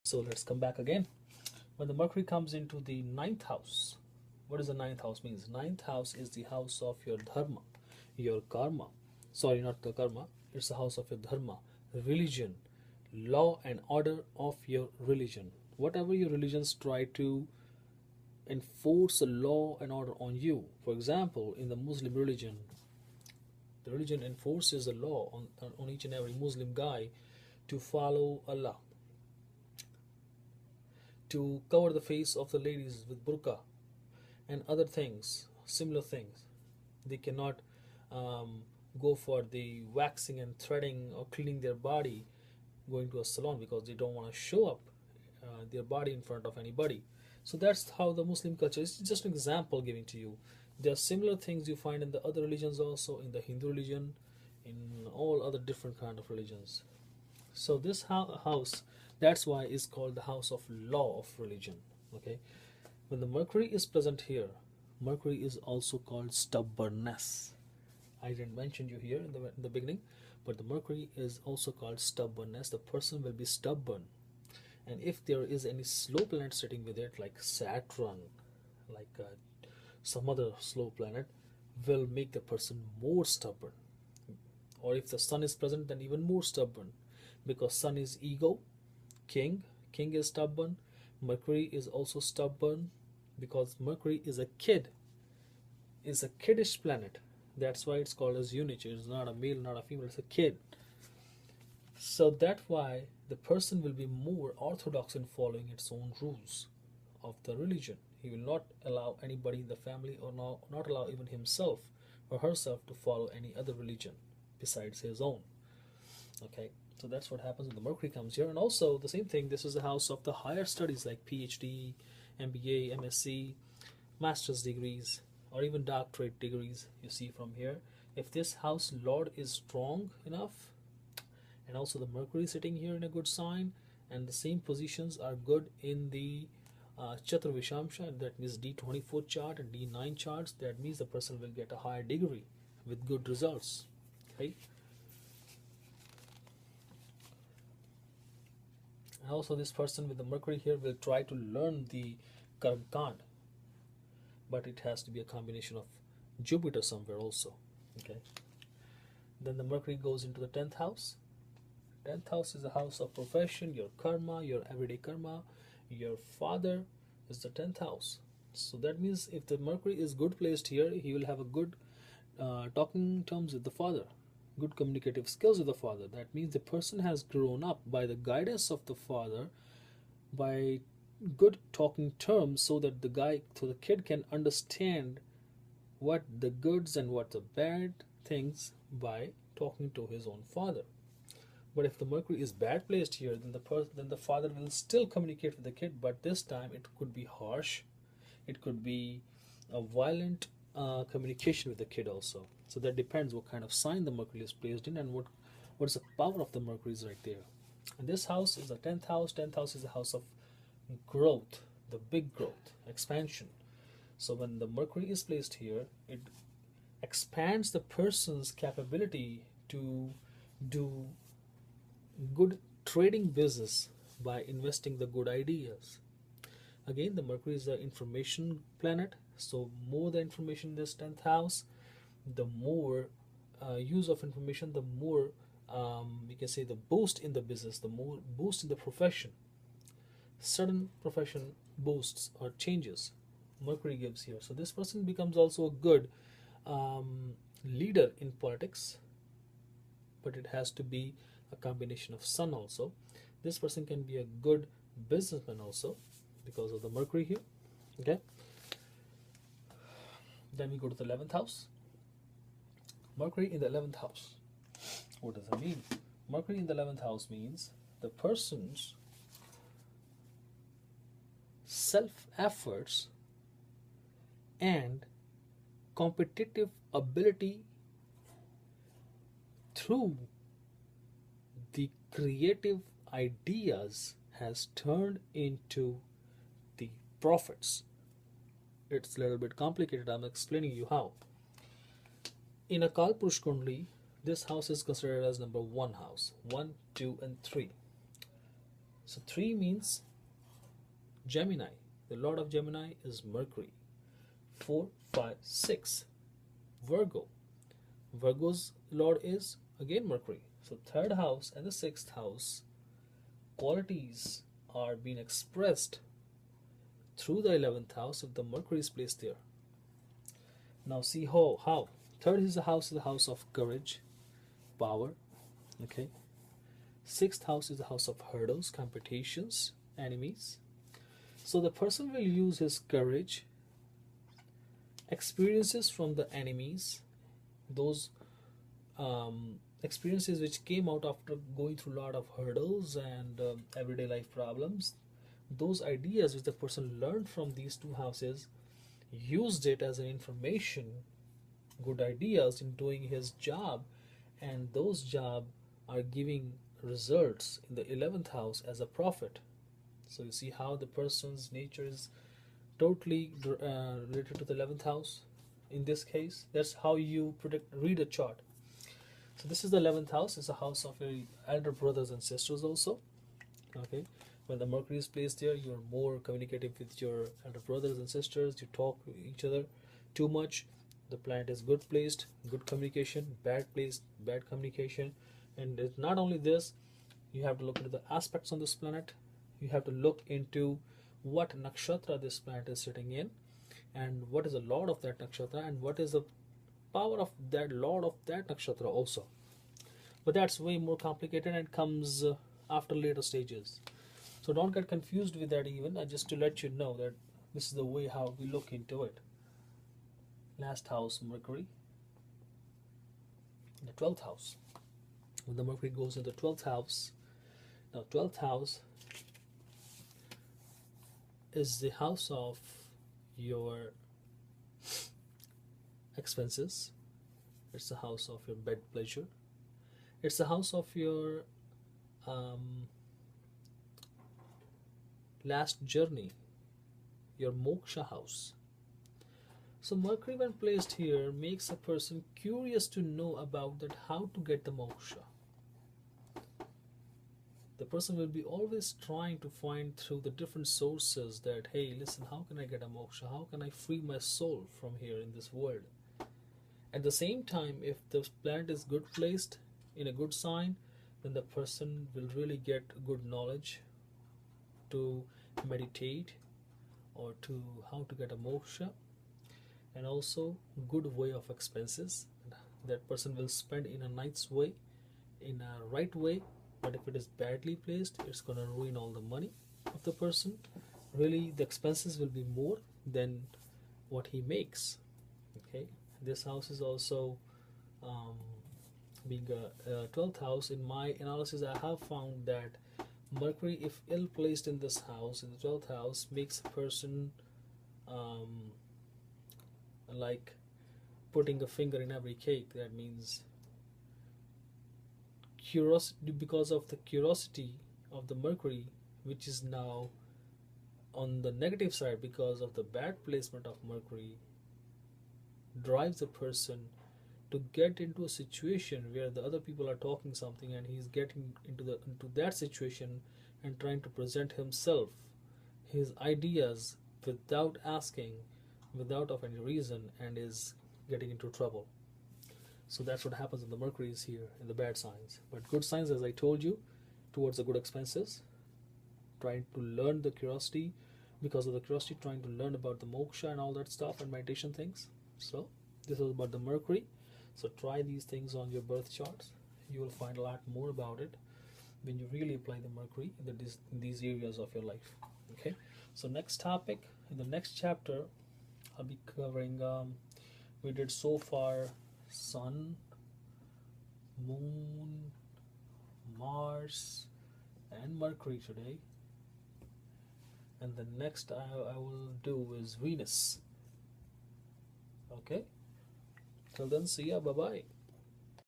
So let's come back again. When the Mercury comes into the ninth house, what does the ninth house means? Ninth house is the house of your dharma, your karma. Sorry, not the karma. It's the house of your dharma, religion, law and order of your religion. Whatever your religions try to enforce a law and order on you. For example, in the Muslim religion, the religion enforces a law on each and every Muslim guy to follow Allah, to cover the face of the ladies with burqa and other things, similar things. They cannot um, go for the waxing and threading or cleaning their body, going to a salon because they don't want to show up their body in front of anybody. So that's how the Muslim culture is. Just an example giving to you. There are similar things you find in the other religions also, in the Hindu religion, in all other different kind of religions. So this house, that's why is called the house of law of religion. Okay, when the Mercury is present here, Mercury is also called stubbornness. I didn't mention you here in the beginning, but the Mercury is also called stubbornness. The person will be stubborn, and if there is any slow planet sitting with it, like Saturn, like some other slow planet, will make the person more stubborn. Or if the Sun is present, then even more stubborn, because Sun is ego, king is stubborn. Mercury is also stubborn because Mercury is a kid, is a kiddish planet. That's why it's called as unit. It's not a male, not a female, it's a kid. So that's why the person will be more orthodox in following its own rules of the religion. He will not allow anybody in the family, or not allow even himself or herself, to follow any other religion besides his own. Okay, so that's what happens when the Mercury comes here. And also the same thing, this is the house of the higher studies like PhD, MBA, MSc, master's degrees, or even doctorate degrees. You see from here, if this house lord is strong enough, and also the Mercury sitting here in a good sign, and the same positions are good in the Chaturvishamsha, that means D24 chart and D9 charts, that means the person will get a higher degree with good results. Okay. And also this person with the Mercury here will try to learn the Karm Kand, but it has to be a combination of Jupiter somewhere also. Okay. Then the Mercury goes into the 10th house. 10th house is the house of profession, your karma, your everyday karma. Your father is the 10th house. So that means if the Mercury is good placed here, he will have a good talking terms with the father, good communicative skills with the father. That means the person has grown up by the guidance of the father, by good talking terms, so that the kid can understand what the goods and what the bad things by talking to his own father. But if the Mercury is bad placed here, then the father will still communicate with the kid, but this time it could be harsh, it could be a violent communication with the kid also. So that depends what kind of sign the Mercury is placed in, and what is the power of the Mercury is right there. And this house is the 10th house. 10th house is the house of growth, the big growth, expansion. So when the Mercury is placed here, it expands the person's capability to do good trading business by investing the good ideas. Again, the Mercury is the information planet, so more the information in this 10th house, the more use of information, the more we can say the boost in the business, the more boost in the profession. Certain profession boosts or changes Mercury gives here. So this person becomes also a good leader in politics, but it has to be a combination of Sun also. This person can be a good businessman also because of the Mercury here. Okay. Then we go to the 11th house. Mercury in the 11th house. What does it mean? Mercury in the 11th house means the person's self efforts and competitive ability through the creative ideas has turned into the profits. It's a little bit complicated. I'm explaining you how. In a Kalpurush Kundli, this house is considered as number 1 house. 1, 2, and 3. So 3 means Gemini. The lord of Gemini is Mercury. 4, 5, 6, Virgo. Virgo's lord is again Mercury. So third house and the sixth house qualities are being expressed through the 11th house if the Mercury is placed there. Now see how. Third is the house of courage, power. Okay. Sixth house is the house of hurdles, competitions, enemies. So the person will use his courage, experiences from the enemies, those experiences which came out after going through a lot of hurdles and everyday life problems. Those ideas which the person learned from these two houses, used it as an information, good ideas in doing his job, and those job are giving results in the 11th house as a profit. So you see how the person's nature is totally related to the 11th house. In this case, that's how you read a chart. So this is the 11th house. It's a house of your elder brothers and sisters also. Okay, when the Mercury is placed there, you're more communicative with your elder brothers and sisters. You talk to each other too much. The planet is good placed, good communication. Bad placed, bad communication. And it's not only this, you have to look into the aspects on this planet. You have to look into what nakshatra this planet is sitting in, and what is the lord of that nakshatra, and what is the power of that lord of that nakshatra also. But that's way more complicated and comes after later stages. So don't get confused with that even. Just to let you know that this is the way how we look into it. Last house, Mercury. The 12th house. When the Mercury goes in the 12th house, now 12th house is the house of your expenses. It's the house of your bed pleasure. It's the house of your last journey, your moksha house. So Mercury, when placed here, makes a person curious to know about that how to get the moksha. The person will be always trying to find through the different sources that, hey, listen, how can I get a moksha? How can I free my soul from here in this world? At the same time, if the planet is good placed in a good sign, then the person will really get good knowledge to meditate or to how to get a moksha, and also good way of expenses. That person will spend in a nice way, in a right way. But if it is badly placed, it's going to ruin all the money of the person. Really, the expenses will be more than what he makes. Okay, this house is also being a 12th house. In my analysis, I have found that Mercury, if ill placed in this house, in the 12th house, makes a person like putting a finger in every cake. That means curiosity, because of the curiosity of the Mercury, which is now on the negative side because of the bad placement of Mercury, drives a person to get into a situation where the other people are talking something and he's getting into that situation and trying to present himself, his ideas, without asking, without of any reason, and is getting into trouble. So that's what happens when the Mercury is here in the bad signs. But good signs, as I told you, towards the good expenses, trying to learn the curiosity, because of the curiosity, trying to learn about the moksha and all that stuff and meditation things. So this is about the Mercury. So try these things on your birth charts. You will find a lot more about it when you really apply the Mercury in these areas of your life. Okay. So next topic, in the next chapter, I'll be covering. We did so far Sun, Moon, Mars, and Mercury today. And the next I will do is Venus. Okay. Till then, see ya. Bye bye.